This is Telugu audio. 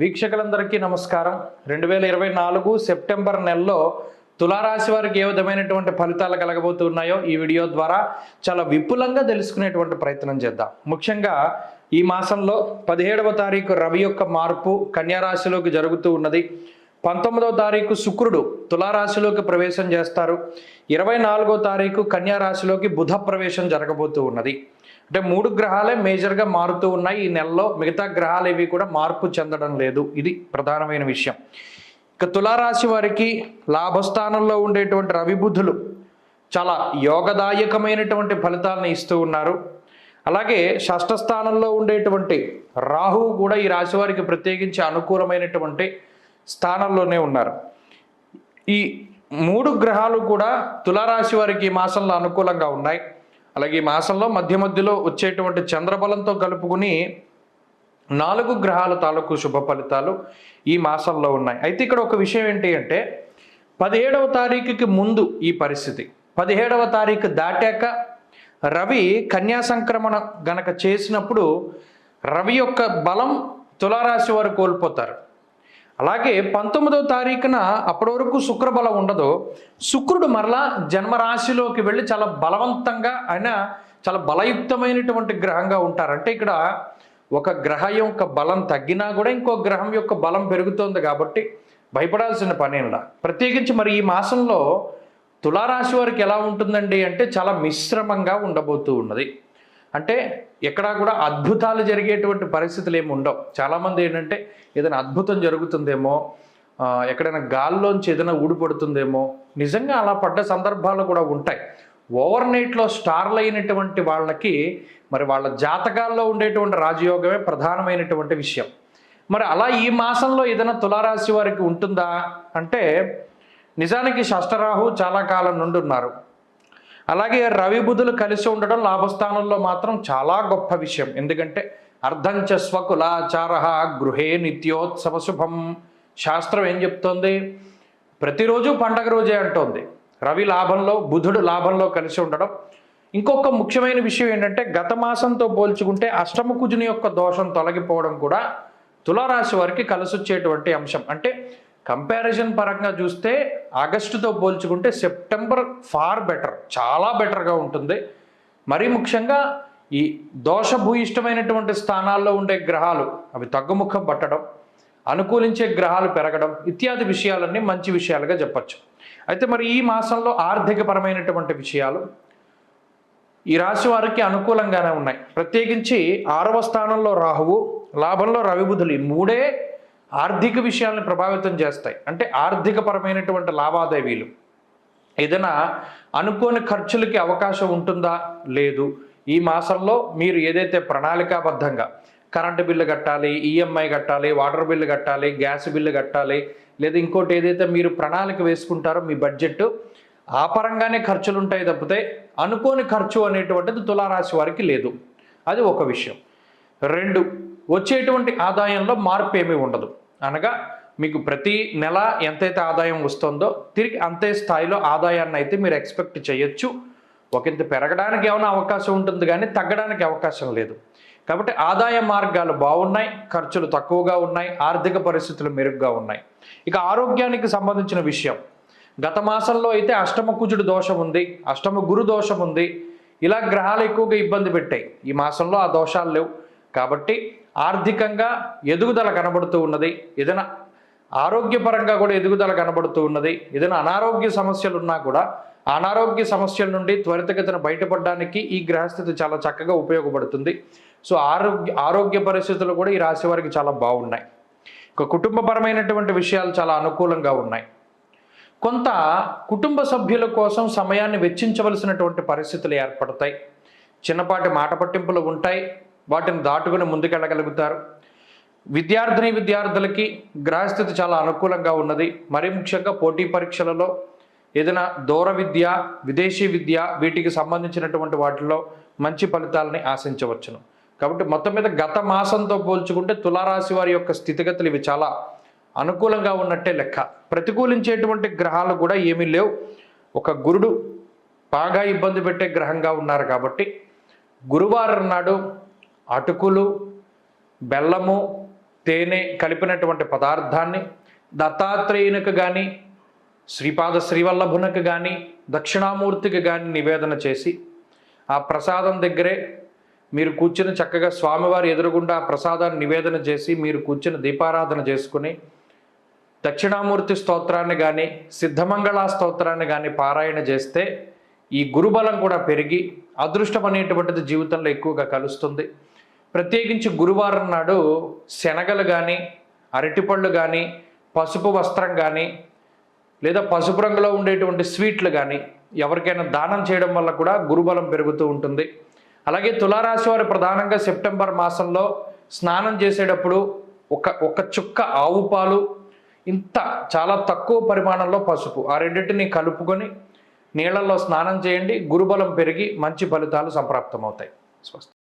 వీక్షకులందరికీ నమస్కారం. 2024 సెప్టెంబర్ నెలలో తులారాశి వారికి ఏ విధమైనటువంటి ఫలితాలు కలగబోతున్నాయో ఈ వీడియో ద్వారా చాలా విపులంగా తెలుసుకునేటువంటి ప్రయత్నం చేద్దాం. ముఖ్యంగా ఈ మాసంలో 17వ తారీఖు రవి యొక్క మార్పు కన్యా రాశిలోకి జరుగుతూ ఉన్నది. 19వ తారీఖు శుక్రుడు తులారాశిలోకి ప్రవేశం చేస్తారు. 24వ తారీఖు కన్యా రాశిలోకి బుధ ప్రవేశం జరగబోతూ ఉన్నది. అంటే 3 గ్రహాలే మేజర్గా మారుతూ ఉన్నాయి ఈ నెలలో. మిగతా గ్రహాలు ఏవి కూడా మార్పు చెందడం లేదు. ఇది ప్రధానమైన విషయం. ఇక తులారాశి వారికి లాభస్థానంలో ఉండేటువంటి రవి బుధులు చాలా యోగదాయకమైనటువంటి ఫలితాలను ఇస్తూ ఉన్నారు. అలాగే షష్ఠ స్థానంలో ఉండేటువంటి రాహువు కూడా ఈ రాశి వారికి ప్రత్యేకించి అనుకూలమైనటువంటి స్థానంలోనే ఉన్నారు. ఈ 3 గ్రహాలు కూడా తులారాశి వారికి ఈ మాసంలో అనుకూలంగా ఉన్నాయి. అలాగే ఈ మాసంలో మధ్యలో వచ్చేటువంటి చంద్రబలంతో కలుపుకుని 4 గ్రహాల తాలూకు శుభ ఫలితాలు ఈ మాసంలో ఉన్నాయి. అయితే ఇక్కడ ఒక విషయం ఏంటి అంటే 17వ తారీఖుకి ముందు ఈ పరిస్థితి, 17వ తారీఖు దాటాక రవి కన్యా సంక్రమణ గనక చేసినప్పుడు రవి యొక్క బలం తులారాశి వారు కోల్పోతారు. అలాగే 19వ తారీఖున అప్పటి వరకు శుక్రబలం ఉండదు. శుక్రుడు మరలా జన్మరాశిలోకి వెళ్ళి చాలా బలవంతంగా ఆయన చాలా బలయుక్తమైనటువంటి గ్రహంగా ఉంటారు. అంటే ఇక్కడ ఒక గ్రహం యొక్క బలం తగ్గినా కూడా ఇంకో గ్రహం యొక్క బలం పెరుగుతోంది కాబట్టి భయపడాల్సిన పనేలా. ప్రత్యేకించి మరి ఈ మాసంలో తులారాశి వారికి ఎలా ఉంటుందండి అంటే చాలా మిశ్రమంగా ఉండబోతూ ఉన్నది. అంటే ఎక్కడా కూడా అద్భుతాలు జరిగేటువంటి పరిస్థితులు ఏమి ఉండవు. చాలామంది ఏంటంటే ఏదైనా అద్భుతం జరుగుతుందేమో, ఎక్కడైనా గాల్లోంచి ఏదైనా ఊడిపడుతుందేమో, నిజంగా అలా పడ్డ సందర్భాలు కూడా ఉంటాయి. ఓవర్ నైట్లో స్టార్లు అయినటువంటి వాళ్ళకి మరి వాళ్ళ జాతకాల్లో ఉండేటువంటి రాజయోగమే ప్రధానమైనటువంటి విషయం. మరి అలా ఈ మాసంలో ఏదైనా తులారాశి వారికి ఉంటుందా అంటే నిజానికి షష్ఠరాహు చాలా కాలం నుండి ఉన్నారు. అలాగే రవి బుధులు కలిసి ఉండడం లాభస్థానంలో మాత్రం చాలా గొప్ప విషయం. ఎందుకంటే అర్ధంచ స్వకులాచార గృహే నిత్యోత్సవ శుభం. శాస్త్రం ఏం చెప్తోంది? ప్రతిరోజు పండగ రోజే అంటోంది. రవి లాభంలో బుధుడు లాభంలో కలిసి ఉండడం. ఇంకొక ముఖ్యమైన విషయం ఏంటంటే గత మాసంతో పోల్చుకుంటే అష్టమ కుజుని యొక్క దోషం తొలగిపోవడం కూడా తులారాశి వారికి కలిసి వచ్చేటువంటి అంశం. అంటే కంపారిజన్ పరంగా చూస్తే ఆగస్టుతో పోల్చుకుంటే సెప్టెంబర్ ఫార్ బెటర్, చాలా బెటర్గా ఉంటుంది. మరీ ముఖ్యంగా ఈ దోషభూయిష్టమైనటువంటి స్థానాల్లో ఉండే గ్రహాలు అవి తగ్గుముఖం పట్టడం, అనుకూలించే గ్రహాలు పెరగడం ఇత్యాది విషయాలన్నీ మంచి విషయాలుగా చెప్పచ్చు. అయితే మరి ఈ మాసంలో ఆర్థికపరమైనటువంటి విషయాలు ఈ రాశి వారికి అనుకూలంగానే ఉన్నాయి. ప్రత్యేకించి 6వ స్థానంలో రాహువు, లాభంలో రవి బుధులు, ఈ 3 ఆర్థిక విషయాలను ప్రభావితం చేస్తాయి. అంటే ఆర్థికపరమైనటువంటి లావాదేవీలు, ఏదైనా అనుకోని ఖర్చులకి అవకాశం ఉంటుందా? లేదు. ఈ మాసంలో మీరు ఏదైతే ప్రణాళికాబద్ధంగా కరెంటు బిల్లు కట్టాలి, ఈఎంఐ కట్టాలి, వాటర్ బిల్లు కట్టాలి, గ్యాస్ బిల్లు కట్టాలి, లేదా ఇంకోటి ఏదైతే మీరు ప్రణాళిక వేసుకుంటారో మీ బడ్జెట్, ఆ పరంగానే ఖర్చులు ఉంటాయి తప్పితే అనుకోని ఖర్చు అనేటువంటిది తులారాశి వారికి లేదు. అది ఒక విషయం. 2, వచ్చేటువంటి ఆదాయంలో మార్పు ఏమీ ఉండదు. అనగా మీకు ప్రతి నెల ఎంతైతే ఆదాయం వస్తుందో తిరిగి అంతే స్థాయిలో ఆదాయాన్ని అయితే మీరు ఎక్స్పెక్ట్ చేయొచ్చు. ఒకంత పెరగడానికి ఏమైనా అవకాశం ఉంటుంది కానీ తగ్గడానికి అవకాశం లేదు. కాబట్టి ఆదాయ మార్గాలు బాగున్నాయి, ఖర్చులు తక్కువగా ఉన్నాయి, ఆర్థిక పరిస్థితులు మెరుగ్గా ఉన్నాయి. ఇక ఆరోగ్యానికి సంబంధించిన విషయం, గత మాసంలో అయితే అష్టమ కుజుడు దోషం ఉంది, అష్టమ గురు దోషం ఉంది, ఇలా గ్రహాలు ఎక్కువగా ఇబ్బంది పెట్టాయి. ఈ మాసంలో ఆ దోషాలు లేవు కాబట్టి ఆర్థికంగా ఎదుగుదల కనబడుతూ ఉన్నది. ఏదైనా ఆరోగ్యపరంగా కూడా ఎదుగుదల కనబడుతూ ఉన్నది. ఏదైనా అనారోగ్య సమస్యలు ఉన్నా కూడా అనారోగ్య సమస్యల నుండి త్వరితగతిన బయటపడడానికి ఈ గ్రహస్థితి చాలా చక్కగా ఉపయోగపడుతుంది. సో ఆరోగ్య పరిస్థితులు కూడా ఈ రాశి వారికి చాలా బాగున్నాయి. ఇక కుటుంబపరమైనటువంటి విషయాలు చాలా అనుకూలంగా ఉన్నాయి. కొంత కుటుంబ సభ్యుల కోసం సమయాన్ని వెచ్చించవలసినటువంటి పరిస్థితులు ఏర్పడతాయి. చిన్నపాటి మాట పట్టింపులు ఉంటాయి, వాటిని దాటుకుని ముందుకెళ్ళగలుగుతారు. విద్యార్థులకి గ్రహస్థితి చాలా అనుకూలంగా ఉన్నది. మరీ ముఖ్యంగా పోటీ పరీక్షలలో ఏదైనా దూర విద్య, విదేశీ విద్య, వీటికి సంబంధించినటువంటి వాటిల్లో మంచి ఫలితాలని ఆశించవచ్చును. కాబట్టి మొత్తం మీద గత మాసంతో పోల్చుకుంటే తులారాశి వారి యొక్క స్థితిగతులు ఇవి చాలా అనుకూలంగా ఉన్నట్టే లెక్క. ప్రతికూలించేటువంటి గ్రహాలు కూడా ఏమీ లేవు. ఒక గురుడు బాగా ఇబ్బంది పెట్టే గ్రహంగా ఉన్నారు కాబట్టి గురువారం నాడు అటుకులు, బెల్లము, తేనె కలిపినటువంటి పదార్థాన్ని దత్తాత్రేయునికి కానీ శ్రీపాద శ్రీవల్లభునికి కానీ దక్షిణామూర్తికి కానీ నివేదన చేసి ఆ ప్రసాదం దగ్గరే మీరు కూర్చుని చక్కగా స్వామివారి ఎదురుగుండా ఆ ప్రసాదాన్ని నివేదన చేసి మీరు కూర్చుని దీపారాధన చేసుకుని దక్షిణామూర్తి స్తోత్రాన్ని కానీ సిద్ధమంగళ స్తోత్రాన్ని కానీ పారాయణ చేస్తే ఈ గురుబలం కూడా పెరిగి అదృష్టం అనేటువంటిది జీవితంలో ఎక్కువగా కలుస్తుంది. ప్రత్యేకించి గురువారం నాడు శనగలు కానీ అరటిపళ్ళు కానీ పసుపు వస్త్రం కానీ లేదా పసుపు రంగులో ఉండేటువంటి స్వీట్లు కానీ ఎవరికైనా దానం చేయడం వల్ల కూడా గురుబలం పెరుగుతూ ఉంటుంది. అలాగే తులారాశి వారు ప్రధానంగా సెప్టెంబర్ మాసంలో స్నానం చేసేటప్పుడు ఒక చుక్క ఆవు పాలు, ఇంత చాలా తక్కువ పరిమాణంలో పసుపు, ఆ రెండింటిని కలుపుకొని నీళ్ళల్లో స్నానం చేయండి. గురుబలం పెరిగి మంచి ఫలితాలు సంప్రాప్తమవుతాయి. స్వస్తి.